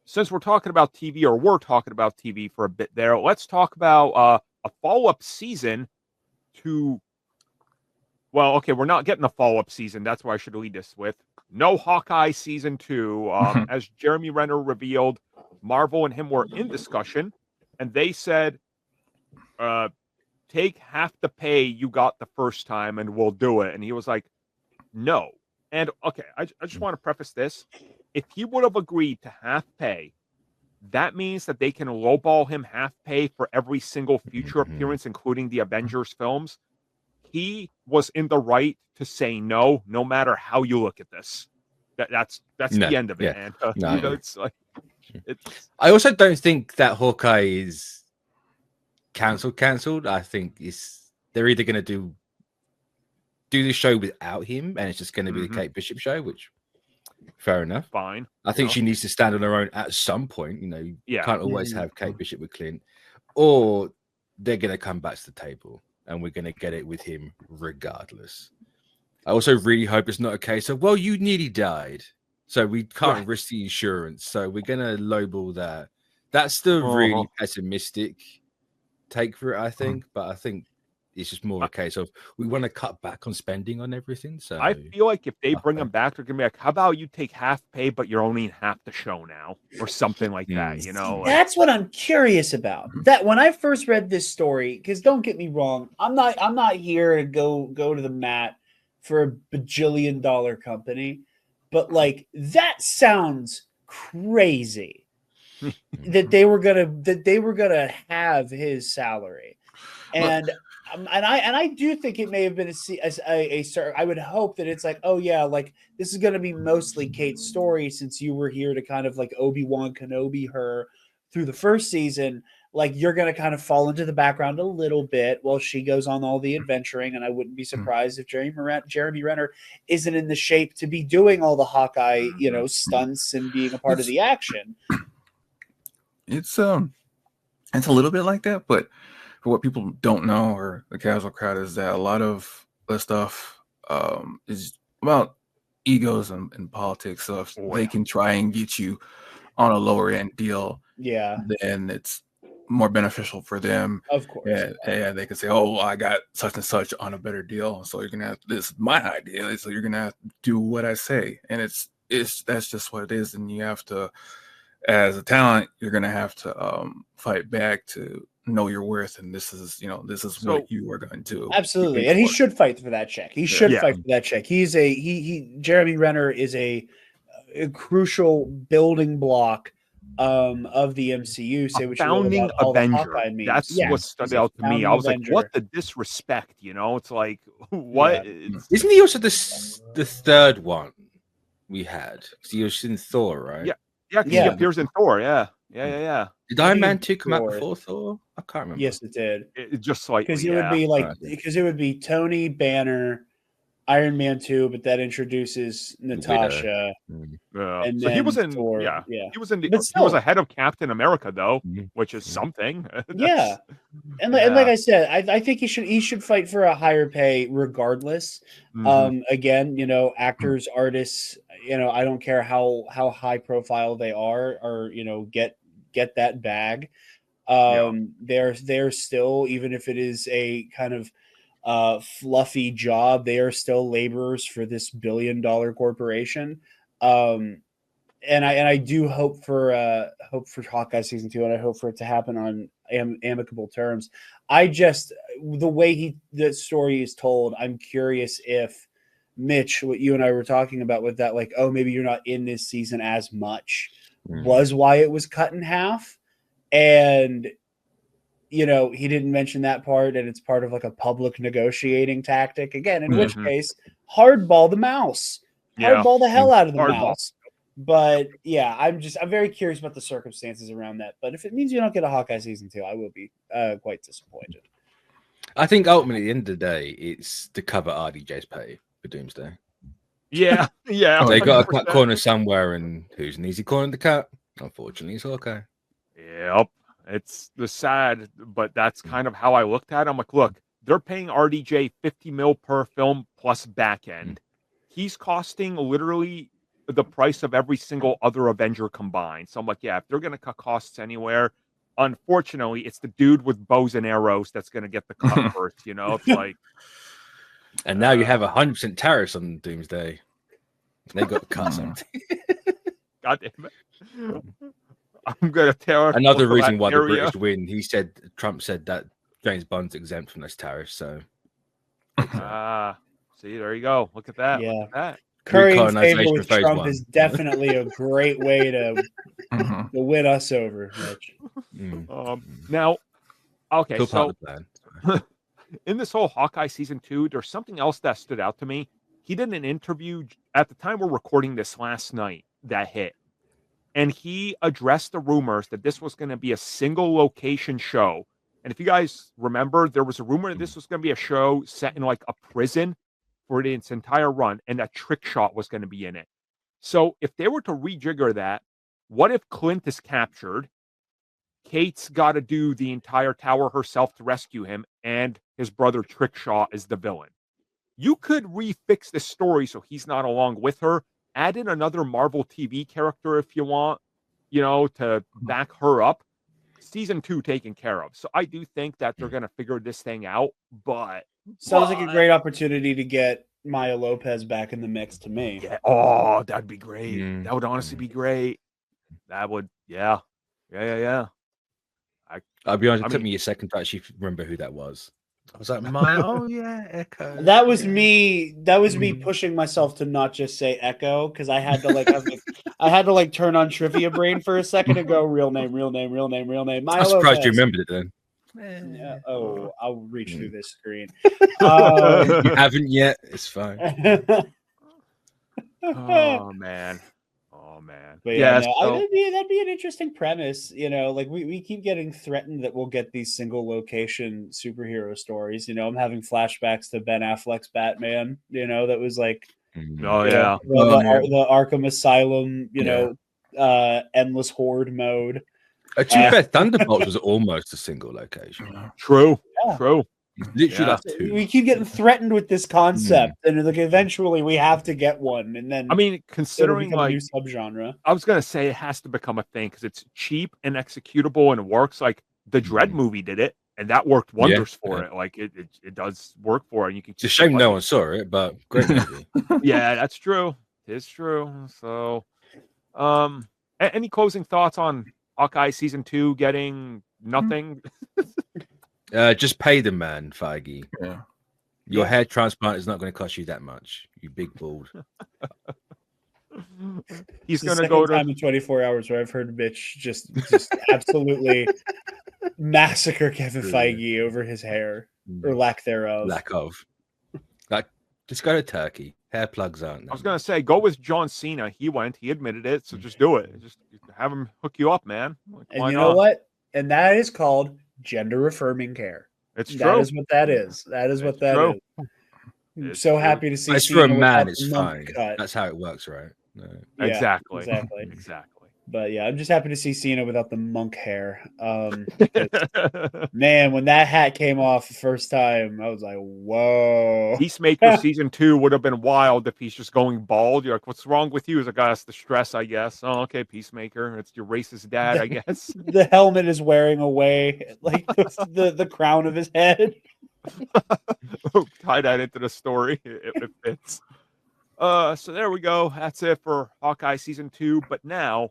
since we're talking about TV, or we're talking about TV for a bit there, let's talk about a follow-up season to. Well, okay, we're not getting a follow-up season. That's why I should lead this with no Hawkeye season 2. As Jeremy Renner revealed, Marvel and him were in discussion, and they said, take half the pay you got the first time, and we'll do it. And he was like, no. And okay, I just want to preface this. If he would have agreed to half pay, that means that they can lowball him half pay for every single future appearance, including the Avengers films. He was in the right to say no, no matter how you look at this. That's the end of it. And it's like, I also don't think that Hawkeye is cancelled. I think they're either going to do the show without him, and it's just going to be the Kate Bishop show, which fair enough. Fine. I think she needs to stand on her own at some point. You can't always have Kate Bishop with Clint, or they're going to come back to the table. And we're going to get it with him regardless. I also really hope it's not a case of, well, you nearly died, so we can't risk the insurance, so we're going to lowball that. That's the really pessimistic take for it, I think. But I think it's just more a case of we want to cut back on spending on everything. So I feel like if they bring him back, they're going to be like, how about you take half pay, but you're only in half the show now, or something like that, That's what I'm curious about. That when I first read this story, because don't get me wrong, I'm not here to go to the mat for a bajillion-dollar company, but like that sounds crazy that they were gonna have his salary. And I do think it may have been a I would hope that it's like, oh yeah, like this is going to be mostly Kate's story, since you were here to kind of like Obi-Wan Kenobi her through the first season. Like you're going to kind of fall into the background a little bit while she goes on all the adventuring. And I wouldn't be surprised if Jeremy Renner isn't in the shape to be doing all the Hawkeye, stunts and being a part of the action. It's a little bit like that, but for what people don't know, or the casual crowd, is that a lot of the stuff is about egos and politics. So if they can try and get you on a lower end deal, then it's more beneficial for them. Of course. And they can say, oh, I got such and such on a better deal, so you're gonna have, this is my idea, so you're gonna have to do what I say. And it's that's just what it is. And you have to, as a talent, you're gonna have to fight back to know your worth, and this is what you are going to do. Absolutely. And he should fight for that check. He should fight for that check. Jeremy Renner is a crucial building block of the MCU. Say what founding Avenger. That's what stood out to me. I was Avenger. like, what the disrespect, It's like, what? Isn't he also the third one we had? Because he was in Thor, right? Yeah, he appears in Thor, yeah. Did Iron Man 2 come out before Thor? I can't remember. Yes, it did. It just like, because it would be like, because it would be Tony, Banner, Iron Man 2, but that introduces Natasha. And so he was in Thor. He was in he was ahead of Captain America though, which is something. And like I said, I think he should fight for a higher pay regardless. Again, actors, artists, I don't care how high profile they are, or get that bag. They're still, even if it is a kind of fluffy job, they are still laborers for this billion-dollar corporation. And I do hope for Hawkeye season 2, and I hope for it to happen on amicable terms. The way the story is told, I'm curious if Mitch, what you and I were talking about with that, like, oh, maybe you're not in this season as much, was why it was cut in half. And he didn't mention that part, and it's part of like a public negotiating tactic. Again, in which case, hardball the mouse. Hardball the hell out of the mouse. But yeah, I'm very curious about the circumstances around that. But if it means you don't get a Hawkeye season 2, I will be quite disappointed. I think ultimately, at the end of the day, it's to cover RDJ's pay for Doomsday. Yeah. They got a cut corner somewhere, and who's an easy corner to cut? Unfortunately, it's Hawkeye. Yep. It's the sad, but that's kind of how I looked at it. I'm like, look, they're paying RDJ $50 million per film plus back end. He's costing literally the price of every single other Avenger combined. So I'm like, yeah, if they're going to cut costs anywhere, unfortunately, it's the dude with bows and arrows that's going to get the cut first. It's like, and now you have 100% tariffs on Doomsday. They got to cut something. God damn it! I'm going to tear another reason why the British win. Trump said that James Bond's exempt from those tariffs. So, see, there you go. Look at that. Yeah. Look at that. Currying favor with Trump is definitely a great way to win us over, Mitch. Now, okay, so in this whole Hawkeye season 2, there's something else that stood out to me. He did an interview at the time we're recording this last night that hit, and he addressed the rumors that this was going to be a single location show. And if you guys remember, there was a rumor that this was going to be a show set in like a prison for its entire run, and a trick shot was going to be in it. So if they were to rejigger that, what if Clint is captured? Kate's got to do the entire tower herself to rescue him, and his brother Trickshaw is the villain. You could refix this story so he's not along with her. Add in another Marvel TV character if you want, to back her up. Season 2 taken care of. So I do think that they're going to figure this thing out, but sounds like a great opportunity to get Maya Lopez back in the mix to me. Yeah. Oh, that'd be great. That would honestly be great. That would, yeah. I'll be honest, it took me a second to actually remember who that was. I was like, oh yeah, Echo. That was me. That was me pushing myself to not just say Echo, because I had to turn on Trivia Brain for a second and go real name. I'm surprised you remembered it then. Yeah. Oh, I'll reach through this screen. You haven't yet. It's fine. Oh man. But that'd be an interesting premise. We keep getting threatened that we'll get these single location superhero stories. I'm having flashbacks to Ben Affleck's Batman. That was like, the Arkham Asylum. Endless Horde mode. To be fair, Thunderbolts was almost a single location. True. Literally, two. We keep getting threatened with this concept, and eventually we have to get one. And then, considering like a new subgenre, I was gonna say it has to become a thing because it's cheap and executable and it works. Like the Dread movie did it, and that worked wonders for it. Like it does work for it. And you can. It's a shame no one saw it, but great movie. Yeah, that's true. It's true. So, any closing thoughts on Hawkeye season 2 getting nothing? Just pay the man, Feige. Yeah. Your hair transplant is not going to cost you that much. You big bald. He's going to go to in 24 hours where I've heard Mitch just absolutely massacre Kevin Feige over his hair or lack thereof. Just go to Turkey. Hair plugs aren't. I was going to say, go with John Cena. He admitted it. So just do it. Just have him hook you up, man. Like, and you know what? And that is called gender affirming care. It's true. That is what that is. That is what that is. I'm so happy to see. It's for a man. It's fine. That's how it works, right? No. Exactly. But yeah, I'm just happy to see Cena without the monk hair. Man, when that hat came off the first time, I was like, whoa. Peacemaker season 2 would have been wild if he's just going bald. You're like, what's wrong with you? He's like, that's the stress, I guess. Oh, okay, Peacemaker. It's your racist dad, I guess. The helmet is wearing away, like the crown of his head. Tie that into the story. It fits. So there we go. That's it for Hawkeye season 2. But now